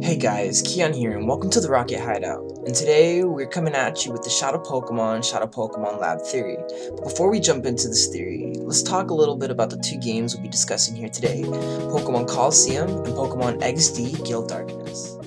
Hey guys, Peon here and welcome to the Rocket Hideout. And today we're coming at you with the Shadow Pokemon Lab theory. But before we jump into this theory, let's talk a little bit about the two games we'll be discussing here today, Pokemon Colosseum and Pokemon XD Gale Darkness.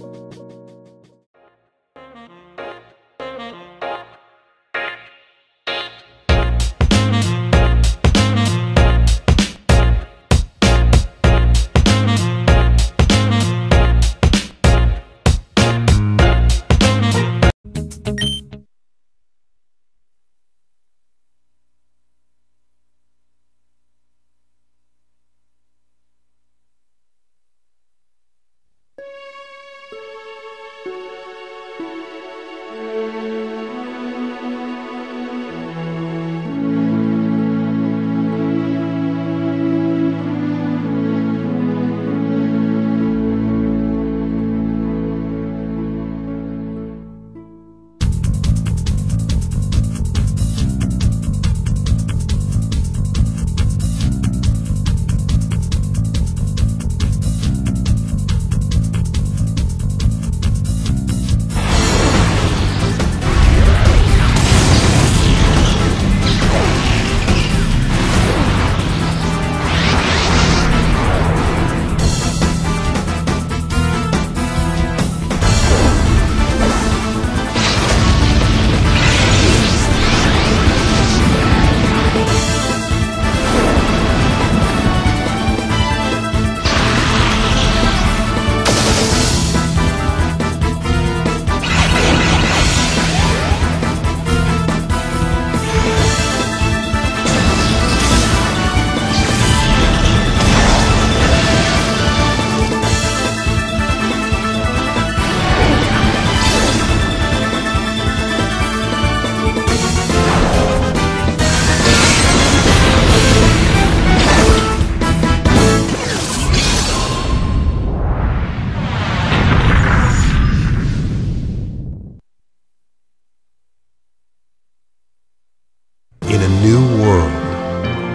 In a new world,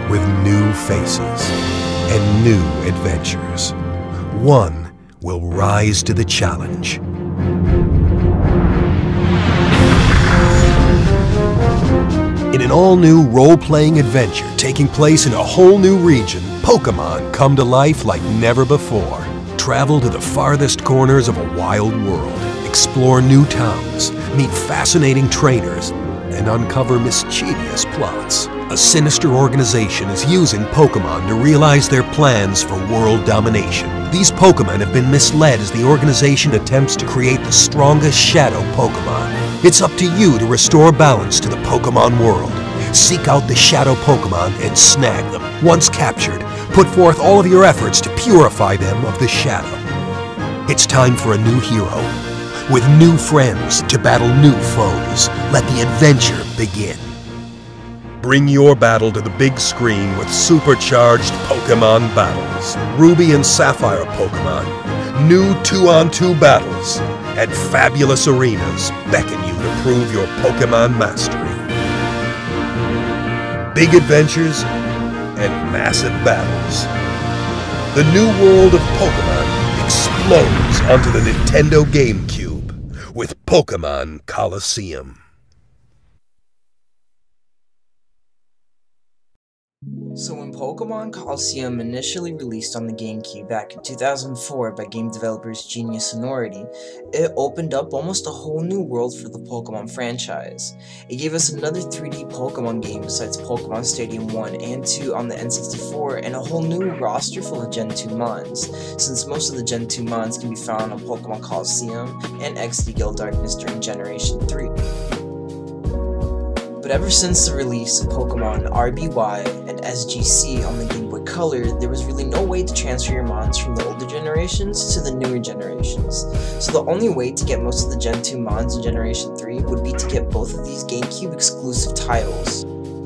with new faces and new adventures, one will rise to the challenge. In an all-new role-playing adventure taking place in a whole new region, Pokemon come to life like never before. Travel to the farthest corners of a wild world, explore new towns, meet fascinating trainers, and uncover mischievous plots. A sinister organization is using Pokemon to realize their plans for world domination. These Pokemon have been misled as the organization attempts to create the strongest Shadow Pokemon. It's up to you to restore balance to the Pokemon world. Seek out the Shadow Pokemon and snag them. Once captured, put forth all of your efforts to purify them of the Shadow. It's time for a new hero, with new friends to battle new foes. Let the adventure begin. Bring your battle to the big screen with supercharged Pokemon battles, Ruby and Sapphire Pokemon, new 2-on-2 battles, and fabulous arenas beckon you to prove your Pokemon mastery. Big adventures and massive battles. The new world of Pokemon explodes onto the Nintendo GameCube with Pokemon Colosseum. So when Pokemon Colosseum initially released on the GameCube back in 2004 by game developers Genius Sonority, it opened up almost a whole new world for the Pokemon franchise. It gave us another 3D Pokemon game besides Pokemon Stadium 1 and 2 on the N64 and a whole new roster full of Gen 2 mons, since most of the Gen 2 mons can be found on Pokemon Colosseum and XD Gale Darkness during Generation 3. But ever since the release of Pokemon RBY and SGC on the Game Boy Color, there was really no way to transfer your mons from the older generations to the newer generations. So the only way to get most of the Gen 2 mons in Generation 3 would be to get both of these GameCube exclusive titles.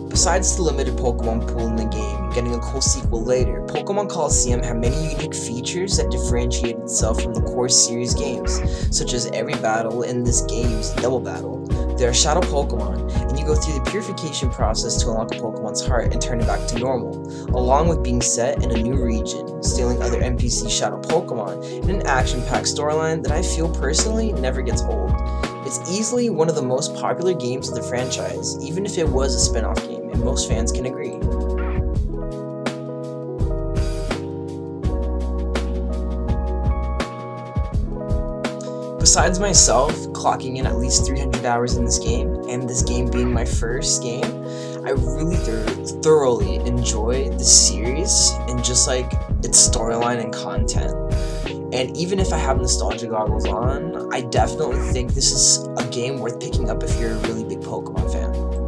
Besides the limited Pokemon pool in the game, getting a cool sequel later, Pokemon Colosseum had many unique features that differentiated itself from the core series games, such as every battle in this game is a double battle. They are shadow Pokemon, and you go through the purification process to unlock a Pokemon's heart and turn it back to normal, along with being set in a new region, stealing other NPC shadow Pokemon in an action-packed storyline that I feel personally never gets old. It's easily one of the most popular games of the franchise, even if it was a spin-off game, and most fans can agree. Besides myself clocking in at least 300 hours in this game, and this game being my first game, I really thoroughly enjoy the series and just like its storyline and content. And even if I have nostalgia goggles on, I definitely think this is a game worth picking up if you're a really big Pokemon fan.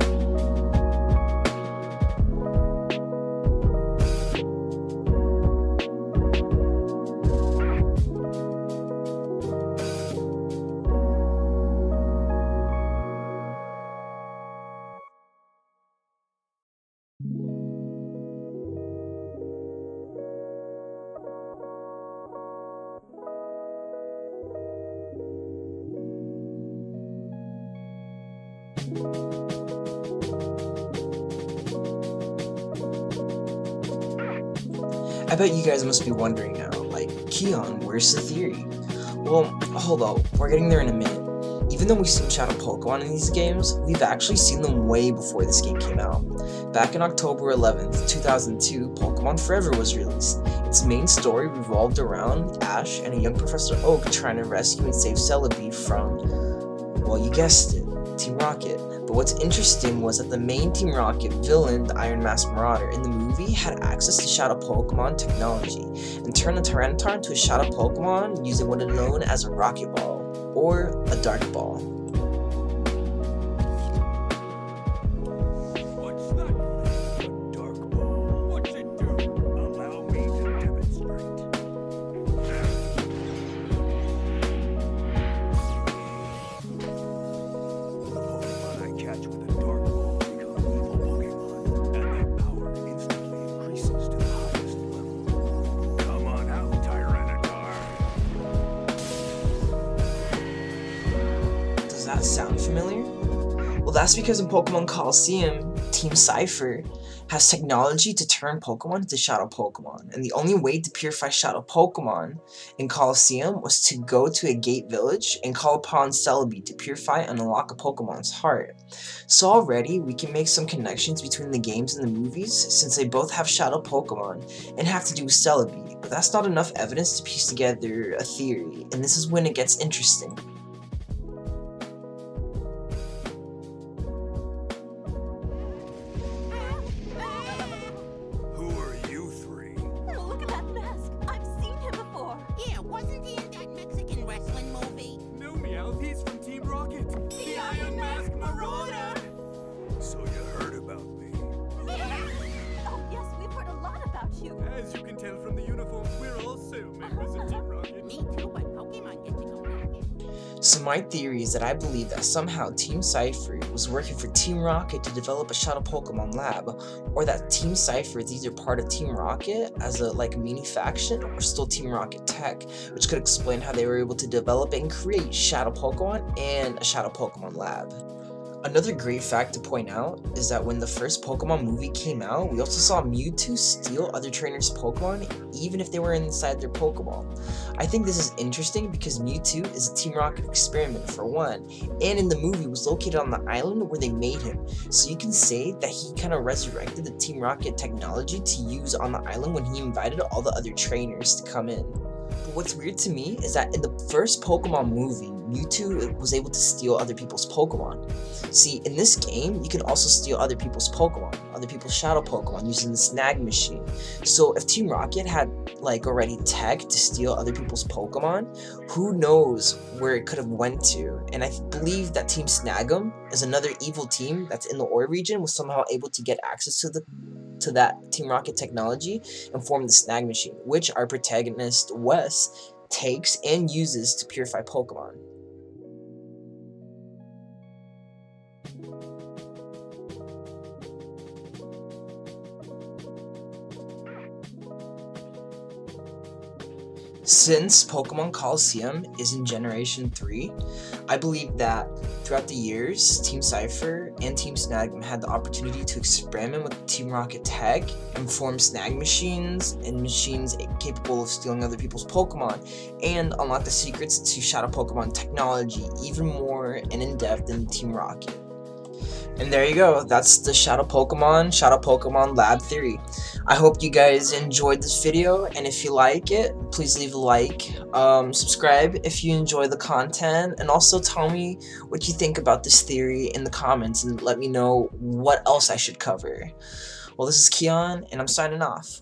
I bet you guys must be wondering now, like, Peon, where's the theory? Well, hold up, we're getting there in a minute. Even though we've seen shadow Pokemon in these games, we've actually seen them way before this game came out. Back in October 11th, 2002, Pokemon Forever was released. Its main story revolved around Ash and a young Professor Oak trying to rescue and save Celebi from, well, you guessed it, Team Rocket. But what's interesting was that the main Team Rocket villain, the Iron Mask Marauder, in the movie had access to shadow Pokemon technology and turned the Tyranitar into a shadow Pokemon using what is known as a Rocket Ball, or a Dark Ball. What's that? A dark ball. What's it do? Allow me to demonstrate. The Pokemon I catch with a dark ball become evil Pokemon, and their power instantly increases to the highest level. Come on out, Tyranitar. Does that sound familiar? Well, that's because in Pokemon Colosseum, Team Cipher has technology to turn Pokemon into shadow Pokemon, and the only way to purify shadow Pokemon in Colosseum was to go to a gate village and call upon Celebi to purify and unlock a Pokemon's heart. So already, we can make some connections between the games and the movies, since they both have shadow Pokemon and have to do with Celebi, but that's not enough evidence to piece together a theory, and this is when it gets interesting. Who are you three? Oh, look at that mask! I've seen him before! Yeah, wasn't he in that Mexican wrestling movie? No, Meowth, he's from Team Rocket. The Iron Mask Marauder! So you heard about me. Oh, yes, we've heard a lot about you! As you can tell from the uniforms, we're also members of Team Rocket. Me too, but Pokemon get to go rocket. So my theory is that I believe that somehow Team Cipher was working for Team Rocket to develop a shadow Pokemon lab, or that Team Cipher is either part of Team Rocket as a mini faction, or still Team Rocket tech, which could explain how they were able to develop and create shadow Pokemon and a shadow Pokemon lab. Another great fact to point out is that when the first Pokemon movie came out, we also saw Mewtwo steal other trainers' Pokemon even if they were inside their Pokeball. I think this is interesting because Mewtwo is a Team Rocket experiment for one, and in the movie was located on the island where they made him, so you can say that he kind of resurrected the Team Rocket technology to use on the island when he invited all the other trainers to come in. But what's weird to me is that in the first Pokemon movie, Mewtwo was able to steal other people's Pokemon. See, in this game, you can also steal other people's Pokemon, other people's shadow Pokemon using the snag machine. So if Team Rocket had already tech to steal other people's Pokemon, who knows where it could have went to. And I believe that Team Snag'em is another evil team that's in the Ore region, was somehow able to get access to that Team Rocket technology and form the snag machine, which our protagonist Wes takes and uses to purify Pokemon. Since Pokemon Colosseum is in Generation 3, I believe that throughout the years, Team Cipher and Team Snag had the opportunity to experiment with Team Rocket tech and form snag machines and machines capable of stealing other people's Pokemon, and unlock the secrets to Shadow Pokemon technology even more and in depth than Team Rocket. And there you go, that's the Shadow Pokemon Lab Theory. I hope you guys enjoyed this video, and if you like it, please leave a like, subscribe if you enjoy the content, and also tell me what you think about this theory in the comments and let me know what else I should cover. Well, this is Peon, and I'm signing off.